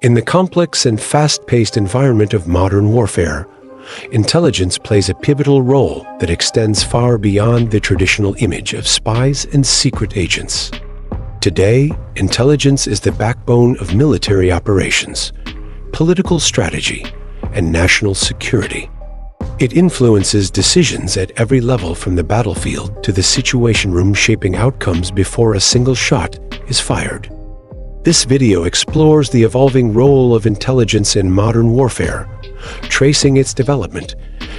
In the complex and fast-paced environment of modern warfare, intelligence plays a pivotal role that extends far beyond the traditional image of spies and secret agents. Today, intelligence is the backbone of military operations, political strategy, and national security. It influences decisions at every level, from the battlefield to the situation room, shaping outcomes before a single shot is fired. This video explores the evolving role of intelligence in modern warfare, tracing its development,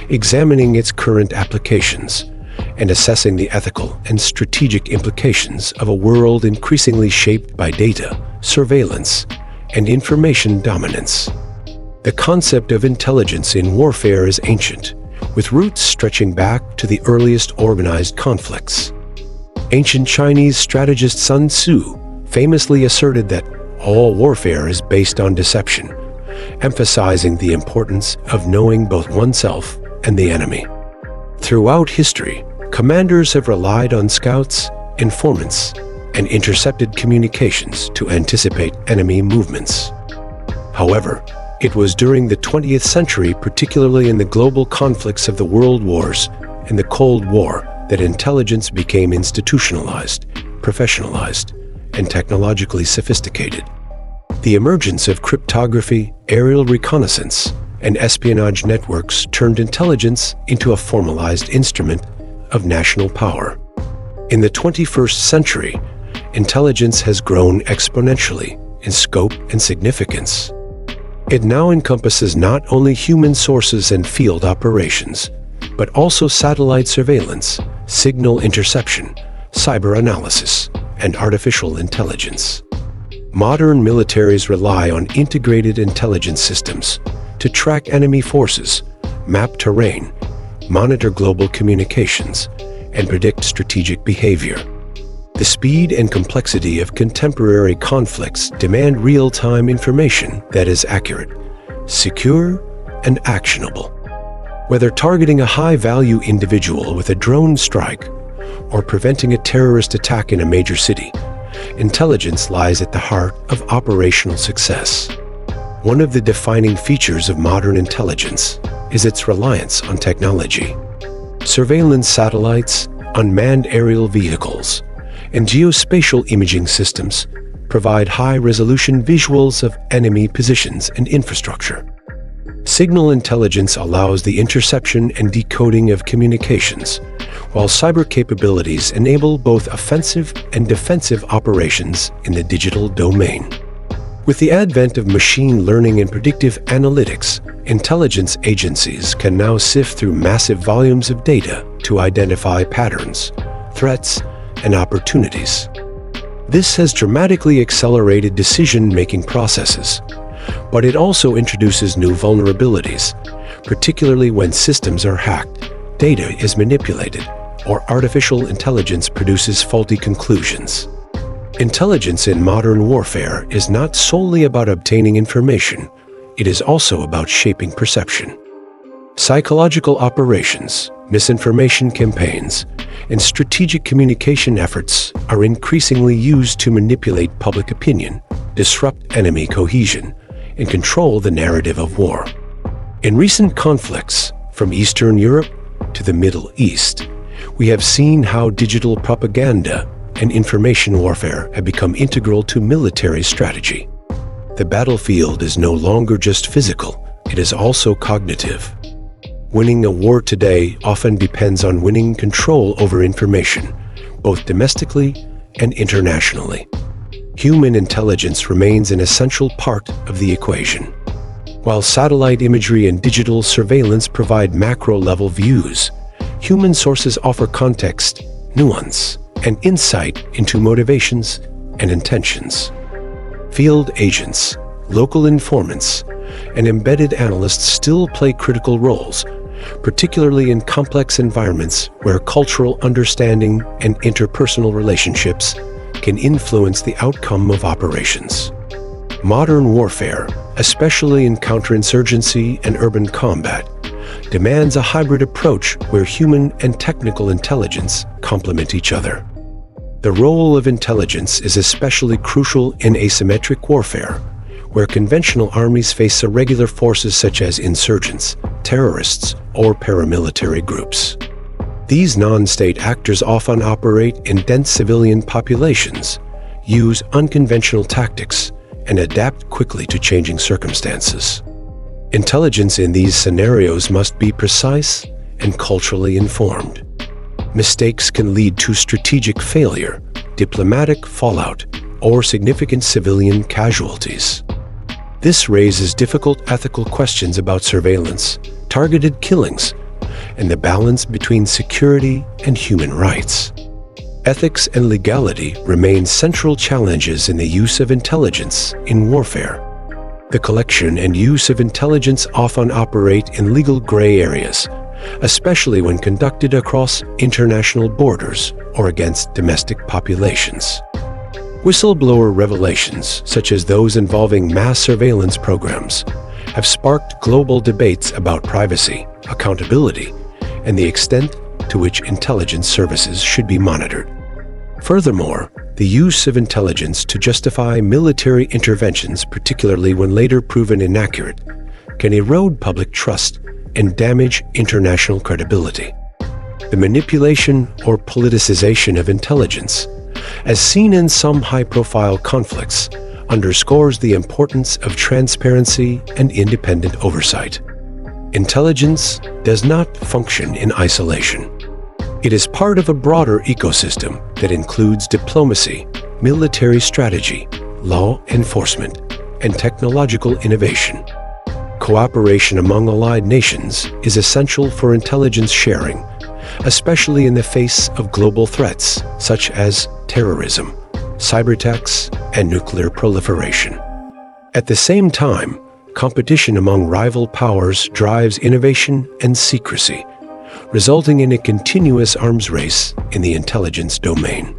examining its current applications, and assessing the ethical and strategic implications of a world increasingly shaped by data, surveillance, and information dominance. The concept of intelligence in warfare is ancient, with roots stretching back to the earliest organized conflicts. Ancient Chinese strategist Sun Tzu famously asserted that all warfare is based on deception, emphasizing the importance of knowing both oneself and the enemy. Throughout history, commanders have relied on scouts, informants, and intercepted communications to anticipate enemy movements. However, it was during the 20th century, particularly in the global conflicts of the World Wars and the Cold War, that intelligence became institutionalized, professionalized, and technologically sophisticated. The emergence of cryptography, aerial reconnaissance, and espionage networks turned intelligence into a formalized instrument of national power. In the 21st century, intelligence has grown exponentially in scope and significance. It now encompasses not only human sources and field operations, but also satellite surveillance, signal interception, cyber analysis, and artificial intelligence. Modern militaries rely on integrated intelligence systems to track enemy forces, map terrain, monitor global communications, and predict strategic behavior. The speed and complexity of contemporary conflicts demand real-time information that is accurate, secure, and actionable. Whether targeting a high-value individual with a drone strike or preventing a terrorist attack in a major city, intelligence lies at the heart of operational success. One of the defining features of modern intelligence is its reliance on technology. Surveillance satellites, unmanned aerial vehicles, and geospatial imaging systems provide high-resolution visuals of enemy positions and infrastructure. Signal intelligence allows the interception and decoding of communications, while cyber capabilities enable both offensive and defensive operations in the digital domain. With the advent of machine learning and predictive analytics, intelligence agencies can now sift through massive volumes of data to identify patterns, threats, and opportunities. This has dramatically accelerated decision-making processes, but it also introduces new vulnerabilities, particularly when systems are hacked, data is manipulated, or artificial intelligence produces faulty conclusions. Intelligence in modern warfare is not solely about obtaining information, it is also about shaping perception. Psychological operations, misinformation campaigns, and strategic communication efforts are increasingly used to manipulate public opinion, disrupt enemy cohesion, and control the narrative of war. In recent conflicts, from Eastern Europe to the Middle East, we have seen how digital propaganda and information warfare have become integral to military strategy. The battlefield is no longer just physical, it is also cognitive. Winning a war today often depends on winning control over information, both domestically and internationally. Human intelligence remains an essential part of the equation. While satellite imagery and digital surveillance provide macro-level views, human sources offer context, nuance, and insight into motivations and intentions. Field agents, local informants, and embedded analysts still play critical roles, particularly in complex environments where cultural understanding and interpersonal relationships can influence the outcome of operations. Modern warfare, especially in counterinsurgency and urban combat, demands a hybrid approach where human and technical intelligence complement each other. The role of intelligence is especially crucial in asymmetric warfare, where conventional armies face irregular forces such as insurgents, terrorists, or paramilitary groups. These non-state actors often operate in dense civilian populations, use unconventional tactics, and adapt quickly to changing circumstances. Intelligence in these scenarios must be precise and culturally informed. Mistakes can lead to strategic failure, diplomatic fallout, or significant civilian casualties. This raises difficult ethical questions about surveillance, targeted killings, and the balance between security and human rights. Ethics and legality remain central challenges in the use of intelligence in warfare. The collection and use of intelligence often operate in legal gray areas, especially when conducted across international borders or against domestic populations. Whistleblower revelations, such as those involving mass surveillance programs, have sparked global debates about privacy, accountability, and the extent to which intelligence services should be monitored. Furthermore, the use of intelligence to justify military interventions, particularly when later proven inaccurate, can erode public trust and damage international credibility. The manipulation or politicization of intelligence, as seen in some high-profile conflicts, underscores the importance of transparency and independent oversight. Intelligence does not function in isolation. It is part of a broader ecosystem that includes diplomacy, military strategy, law enforcement, and technological innovation. Cooperation among allied nations is essential for intelligence sharing, especially in the face of global threats such as terrorism, cyberattacks, and nuclear proliferation. At the same time, competition among rival powers drives innovation and secrecy, resulting in a continuous arms race in the intelligence domain.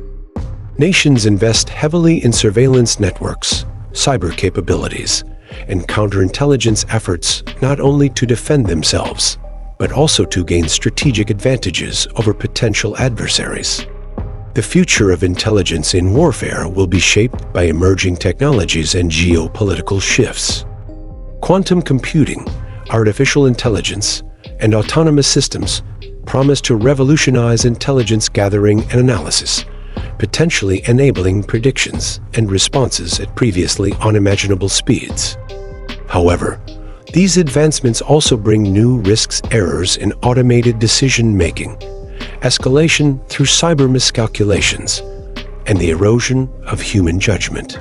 Nations invest heavily in surveillance networks, cyber capabilities, and counterintelligence efforts not only to defend themselves, but also to gain strategic advantages over potential adversaries. The future of intelligence in warfare will be shaped by emerging technologies and geopolitical shifts. Quantum computing, artificial intelligence, and autonomous systems promise to revolutionize intelligence gathering and analysis, potentially enabling predictions and responses at previously unimaginable speeds. However, these advancements also bring new risks, errors in automated decision-making, escalation through cyber miscalculations, and the erosion of human judgment.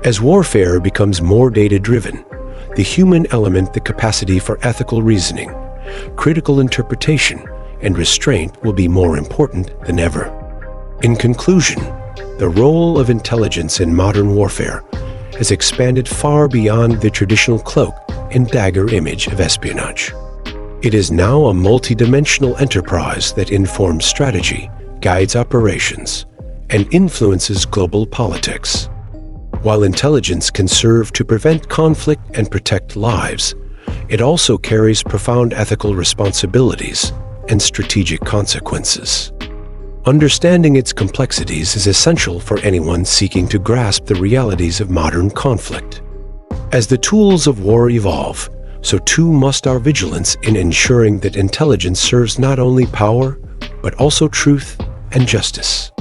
As warfare becomes more data-driven, the human element, the capacity for ethical reasoning, critical interpretation, and restraint will be more important than ever. In conclusion, the role of intelligence in modern warfare has expanded far beyond the traditional cloak and dagger image of espionage. It is now a multidimensional enterprise that informs strategy, guides operations, and influences global politics. While intelligence can serve to prevent conflict and protect lives, it also carries profound ethical responsibilities and strategic consequences. Understanding its complexities is essential for anyone seeking to grasp the realities of modern conflict. As the tools of war evolve, so too must our vigilance in ensuring that intelligence serves not only power, but also truth and justice.